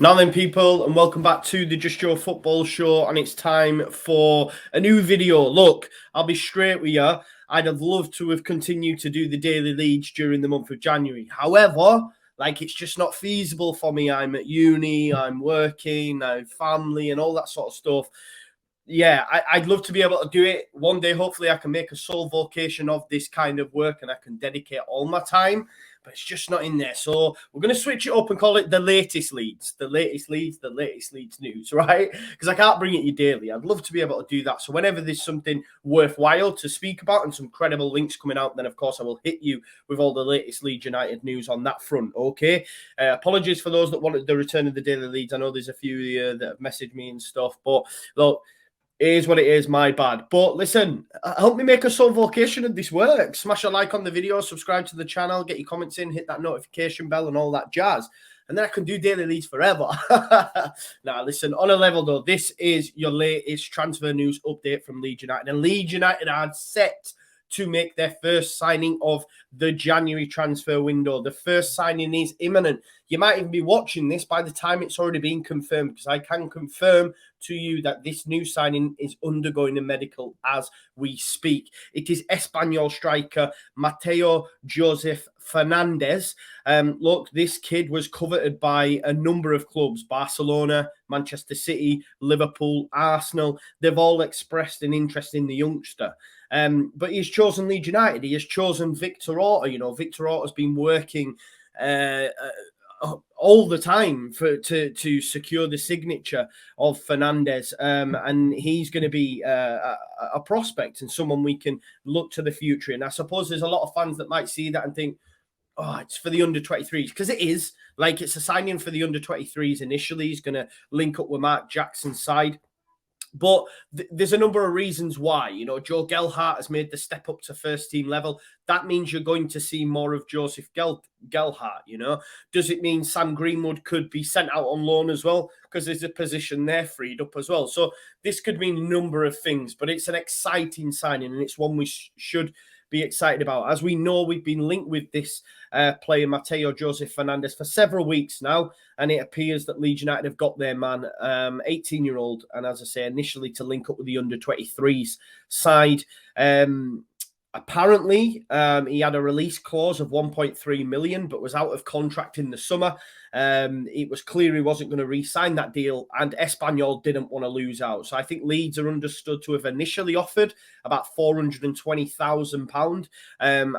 Now then, people, and welcome back to the Just Joe Football Show, and it's time for a new video. Look, I'll be straight with you. I'd have loved to have continued to do the daily Leeds during the month of January. However, it's just not feasible for me. I'm at uni, I'm working, I have family, and all that sort of stuff. Yeah, I'd love to be able to do it one day. Hopefully, I can make a sole vocation of this kind of work and I can dedicate all my time, but it's just not in there. So we're going to switch it up and call it the latest Leeds, the latest Leeds news, right? Because I can't bring it you daily. I'd love to be able to do that. So whenever there's something worthwhile to speak about and some credible links coming out, then of course I will hit you with all the latest Leeds United news on that front, okay? Apologies for those that wanted the return of the daily Leeds. I know there's a few that have messaged me and stuff, but look, it is what it is, my bad. But listen, help me make a sole vocation of this work. Smash a like on the video, subscribe to the channel, get your comments in, hit that notification bell and all that jazz. And then I can do daily Leeds forever. Now, listen, on a level though, this is your latest transfer news update from Leeds United. And Leeds United are set to make their first signing of the January transfer window. The first signing is imminent. You might even be watching this by the time it's already been confirmed, because I can confirm to you that this new signing is undergoing a medical as we speak. It is Espanyol striker Mateo Joseph Fernandez. Look, this kid was coveted by a number of clubs: Barcelona, Manchester City, Liverpool, Arsenal. They've all expressed an interest in the youngster. But he's chosen Leeds United. He has chosen Victor Orta. You know, Victor Orta's been working all the time to secure the signature of Fernandez, and he's going to be a prospect and someone we can look to the future. And I suppose there's a lot of fans that might see that and think, oh, it's for the under-23s, because it is. It's a signing for the under-23s initially. He's going to link up with Mark Jackson's side. But there's a number of reasons why. You know, Joe Gelhardt has made the step up to first team level. That means you're going to see more of Joseph Gelhardt, you know. Does it mean Sam Greenwood could be sent out on loan as well? Because there's a position there freed up as well. So this could mean a number of things, but it's an exciting signing and it's one we should be excited about. As we know, we've been linked with this player, Mateo Joseph Fernandez, for several weeks now, and it appears that Leeds United have got their man, 18-year-old, and as I say, initially to link up with the under-23s side. Apparently, he had a release clause of 1.3 million, but was out of contract in the summer. It was clear he wasn't going to re-sign that deal, and Espanyol didn't want to lose out. So I think Leeds are understood to have initially offered about £420,000.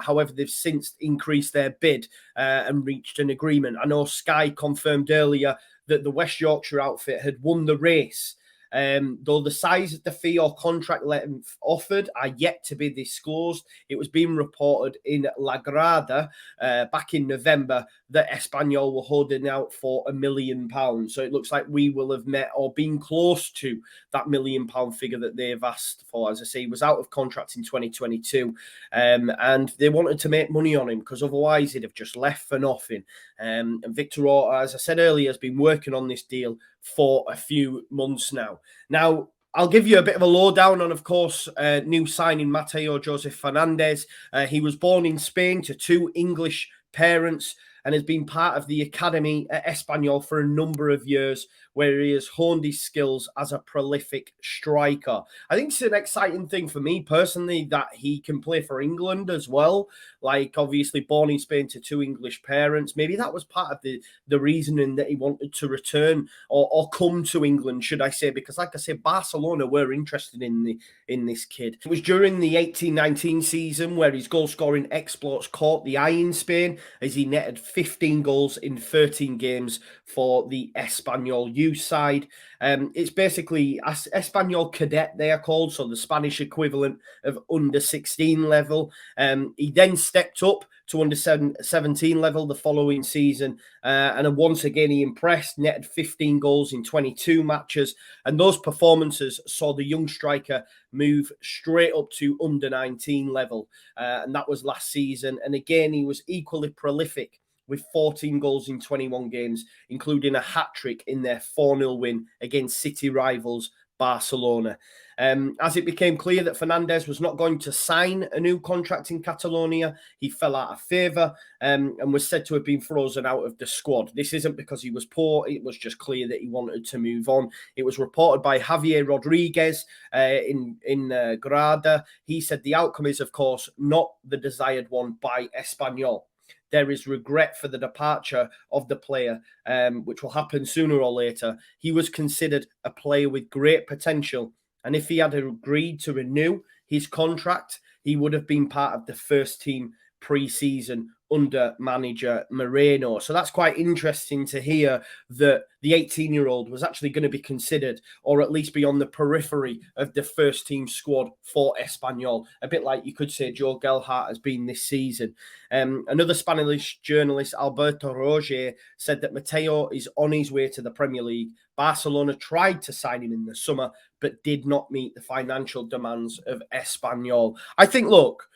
However, they've since increased their bid and reached an agreement. I know Sky confirmed earlier that the West Yorkshire outfit had won the race. Though the size of the fee or contract length offered are yet to be disclosed. It was being reported in La Grada back in November that Espanyol were holding out for £1 million. So it looks like we will have met or been close to that £1 million figure that they've asked for. As I say, he was out of contract in 2022, and they wanted to make money on him because otherwise he'd have just left for nothing. And Victor Orta, as I said earlier, has been working on this deal for a few months now. Now, I'll give you a bit of a lowdown on, of course, new signing Mateo Joseph Fernandez. He was born in Spain to two English parents and has been part of the academy at Espanyol for a number of years, where he has honed his skills as a prolific striker. I think it's an exciting thing for me personally that he can play for England as well. Obviously born in Spain to two English parents. Maybe that was part of the reasoning that he wanted to return or come to England, should I say, because like I said, Barcelona were interested in this kid. It was during the 18-19 season where his goal-scoring exploits caught the eye in Spain, as he netted 15 goals in 13 games for the Espanyol youth side. It's basically Espanyol Cadet, they are called, so the Spanish equivalent of under 16 level. He then stepped up to under 17 level the following season, and once again he impressed, netted 15 goals in 22 matches, and those performances saw the young striker move straight up to under 19 level, and that was last season. And again, he was equally prolific with 14 goals in 21 games, including a hat-trick in their 4-0 win against City rivals Barcelona. As it became clear that Fernandez was not going to sign a new contract in Catalonia, he fell out of favour and was said to have been frozen out of the squad. This isn't because he was poor, it was just clear that he wanted to move on. It was reported by Javier Rodriguez in Grada. He said the outcome is, of course, not the desired one by Espanyol. There is regret for the departure of the player, which will happen sooner or later. He was considered a player with great potential, and if he had agreed to renew his contract, he would have been part of the first team pre-season under manager Moreno. So that's quite interesting to hear that the 18-year-old was actually going to be considered, or at least be on the periphery of the first team squad for Espanyol. A bit like you could say Joe Gelhardt has been this season. Another Spanish journalist, Alberto Roger, said that Mateo is on his way to the Premier League. Barcelona tried to sign him in the summer, but did not meet the financial demands of Espanyol. I think, look,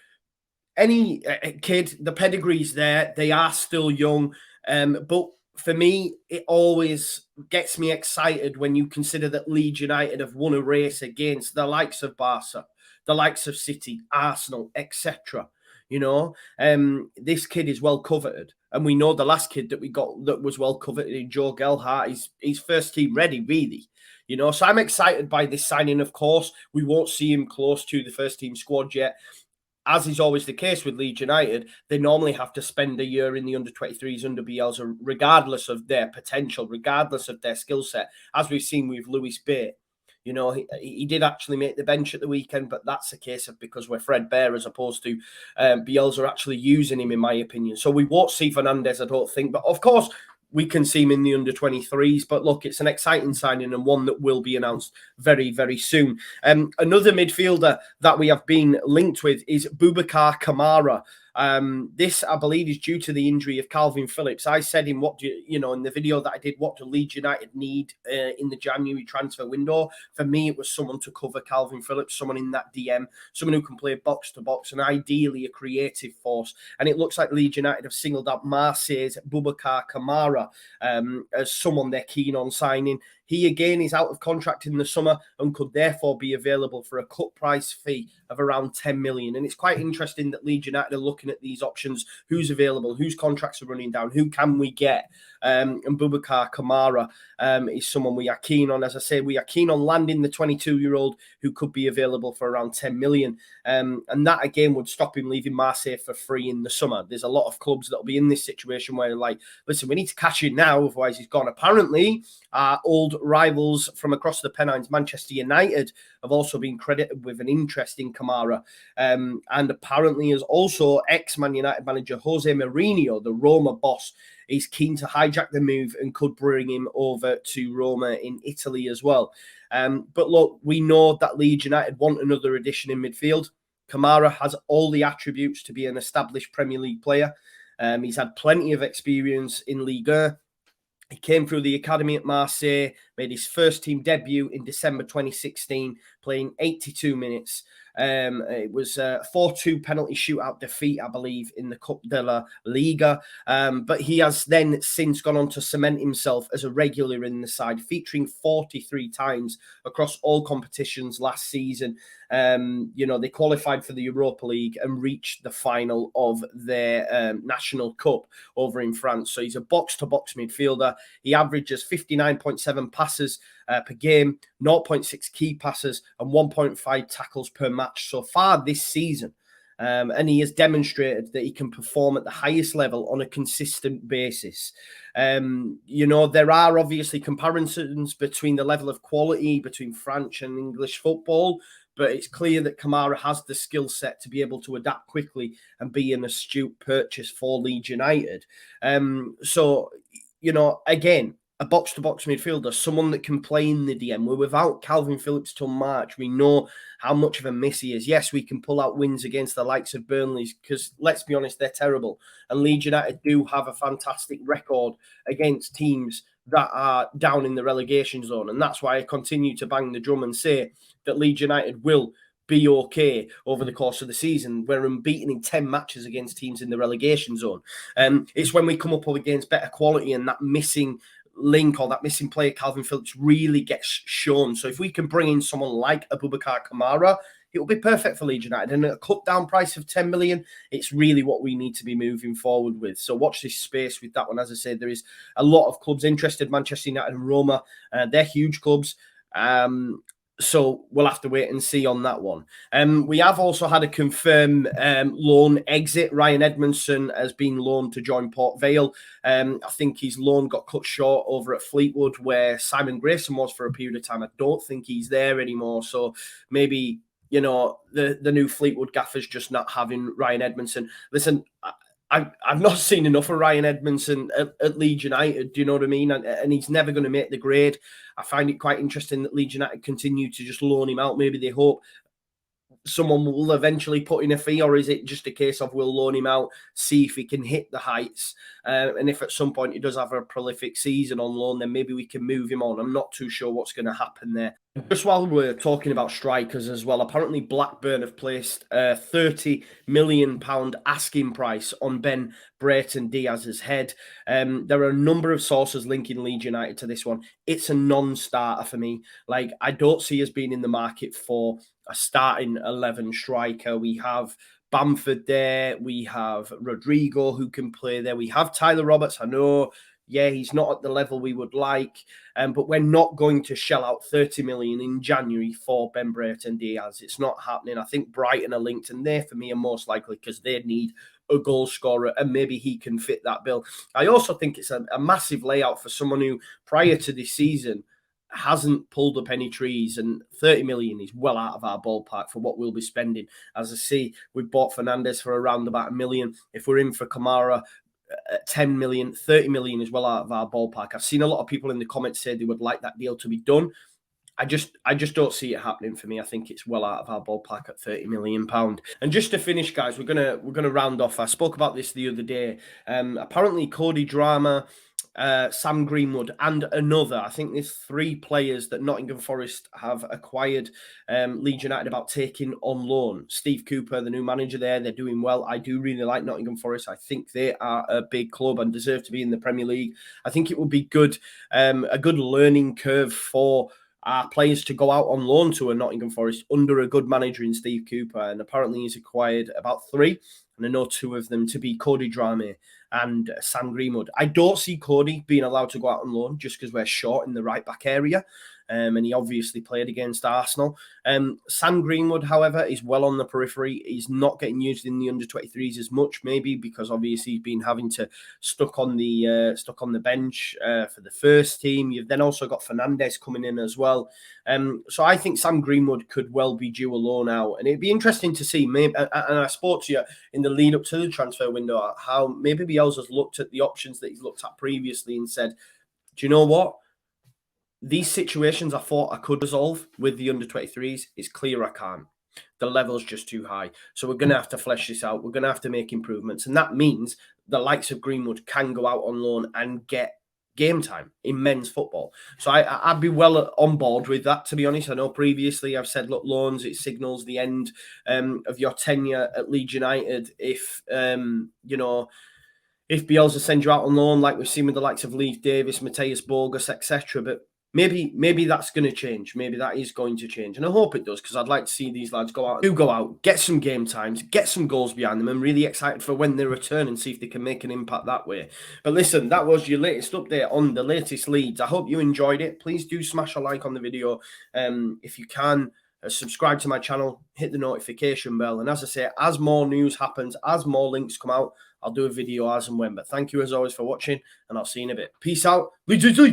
any kid, the pedigree's there. They are still young. But for me, it always gets me excited when you consider that Leeds United have won a race against the likes of Barca, the likes of City, Arsenal, etc. You know, this kid is well coveted. And we know the last kid that we got that was well coveted in Joe Gelhardt, he's first team ready, really. You know, so I'm excited by this signing, of course. We won't see him close to the first team squad yet. As is always the case with Leeds United, they normally have to spend a year in the under-23s, under Bielsa, regardless of their potential, regardless of their skill set, as we've seen with Lewis Bay. You know, he did actually make the bench at the weekend, but that's a case of because we're Fred Bear as opposed to Bielsa actually using him, in my opinion. So we won't see Fernandez, I don't think. But of course, we can see him in the under-23s. But look, it's an exciting signing and one that will be announced very, very soon. Another midfielder that we have been linked with is Boubacar Kamara. This, I believe, is due to the injury of Kalvin Phillips. I said in in the video that I did, what do Leeds United need in the January transfer window? For me, it was someone to cover Kalvin Phillips, someone in that DM, someone who can play box to box, and ideally a creative force. And it looks like Leeds United have singled out Marseille's Boubacar Kamara as someone they're keen on signing. He, again, is out of contract in the summer and could therefore be available for a cut price fee of around 10 million. And it's quite interesting that Leeds United are looking at these options. Who's available? Whose contracts are running down? Who can we get? And Boubacar Kamara is someone we are keen on. As I say, we are keen on landing the 22-year-old who could be available for around 10 million. And that, again, would stop him leaving Marseille for free in the summer. There's a lot of clubs that will be in this situation where, like, listen, we need to cash in now, otherwise he's gone. Apparently, our old rivals from across the Pennines, Manchester United, have also been credited with an interest in Kamara. And apparently is also ex-Man United manager Jose Mourinho, the Roma boss, is keen to hijack the move and could bring him over to Roma in Italy as well. But look, we know that Leeds United want another addition in midfield. Kamara has all the attributes to be an established Premier League player. He's had plenty of experience in Ligue 1. He came through the academy at Marseille, made his first team debut in December 2016, playing 82 minutes. It was a 4-2 penalty shootout defeat, I believe, in the Coupe de la Liga. But he has then since gone on to cement himself as a regular in the side, featuring 43 times across all competitions last season. They qualified for the Europa League and reached the final of their National Cup over in France. So he's a box-to-box midfielder. He averages 59.7 passes per game, 0.6 key passes, and 1.5 tackles per match so far this season. And he has demonstrated that he can perform at the highest level on a consistent basis. There are obviously comparisons between the level of quality between French and English football, but it's clear that Kamara has the skill set to be able to adapt quickly and be an astute purchase for Leeds United. Again, a box-to-box midfielder, someone that can play in the DM. We're without Kalvin Phillips till March. We know how much of a miss he is. Yes, we can pull out wins against the likes of Burnley because, let's be honest, they're terrible. And Leeds United do have a fantastic record against teams that are down in the relegation zone. And that's why I continue to bang the drum and say that Leeds United will be okay over the course of the season. We're unbeaten in 10 matches against teams in the relegation zone. It's when we come up against better quality and that missing link or that missing player, Kalvin Phillips, really gets shown. So if we can bring in someone like Kabamara, it will be perfect for Leeds United. And at a cut down price of 10 million, it's really what we need to be moving forward with. So watch this space with that one. As I said, there is a lot of clubs interested. Manchester United and Roma, they're huge clubs. So we'll have to wait and see on that one. We have also had a confirmed loan exit. Ryan Edmondson has been loaned to join Port Vale. I think his loan got cut short over at Fleetwood, where Simon Grayson was for a period of time. I don't think he's there anymore. So maybe, you know, the new Fleetwood gaffer's just not having Ryan Edmondson. Listen, I've not seen enough of Ryan Edmondson at Leeds United. Do you know what I mean? And he's never going to make the grade. I find it quite interesting that Leeds United continue to just loan him out. Maybe they hope someone will eventually put in a fee, or is it just a case of we'll loan him out, see if he can hit the heights, and if at some point he does have a prolific season on loan, then maybe we can move him on. I'm not too sure what's going to happen there. Just while we're talking about strikers as well, apparently Blackburn have placed a £30 million asking price on Ben Brayton Diaz's head. There are a number of sources linking Leeds United to this one. It's a non-starter for me. Like, I don't see us being in the market for a starting 11 striker. We have Bamford there. We have Rodrigo who can play there. We have Tyler Roberts. I know, yeah, he's not at the level we would like, but we're not going to shell out 30 million in January for Ben Brayton Diaz. It's not happening. I think Brighton are linked, and they, for me, are most likely because they need a goal scorer, and maybe he can fit that bill. I also think it's a massive layout for someone who, prior to this season, hasn't pulled up any trees, and 30 million is well out of our ballpark for what we'll be spending. As I see, we bought Fernandez for around about $1 million. If we're in for Kabamara, 10 million, 30 million is well out of our ballpark. I've seen a lot of people in the comments say they would like that deal to be done. I just don't see it happening for me. I think it's well out of our ballpark at £30 million. And just to finish, guys, we're gonna round off. I spoke about this the other day. Apparently, Cody Drama, Sam Greenwood, and another. I think there's 3 players that Nottingham Forest have acquired Leeds United about taking on loan. Steve Cooper, the new manager there, they're doing well. I do really like Nottingham Forest. I think they are a big club and deserve to be in the Premier League. I think it would be good, a good learning curve for our players to go out on loan to a Nottingham Forest under a good manager in Steve Cooper. And apparently he's acquired about 3, and I know 2 of them to be Cody Drame and Sam Greenwood. I don't see Cody being allowed to go out on loan just because we're short in the right back area. And he obviously played against Arsenal. Sam Greenwood, however, is well on the periphery. He's not getting used in the under-23s as much, maybe because obviously he's been having to stuck on the bench for the first team. You've then also got Fernandez coming in as well. So I think Sam Greenwood could well be due a loan out, and it'd be interesting to see. Maybe, and I spoke to you in the lead up to the transfer window how maybe Bielsa's looked at the options that he's looked at previously and said, "Do you know what? These situations I thought I could resolve with the under-23s, it's clear I can't. The level's just too high. So we're going to have to flesh this out. We're going to have to make improvements." And that means the likes of Greenwood can go out on loan and get game time in men's football. So I'd be well on board with that, to be honest. I know previously I've said, look, loans, it signals the end of your tenure at Leeds United if, if Bielsa sends you out on loan, like we've seen with the likes of Leif Davis, Mateus Bogus, etc. But maybe that's going to change. Maybe that is going to change. And I hope it does, because I'd like to see these lads go out, get some game times, get some goals behind them. I'm really excited for when they return and see if they can make an impact that way. But listen, that was your latest update on the latest Leeds. I hope you enjoyed it. Please do smash a like on the video. If you can, subscribe to my channel, hit the notification bell. And as I say, as more news happens, as more links come out, I'll do a video as and when. But thank you as always for watching, and I'll see you in a bit. Peace out. Leeds, Leeds, Leeds.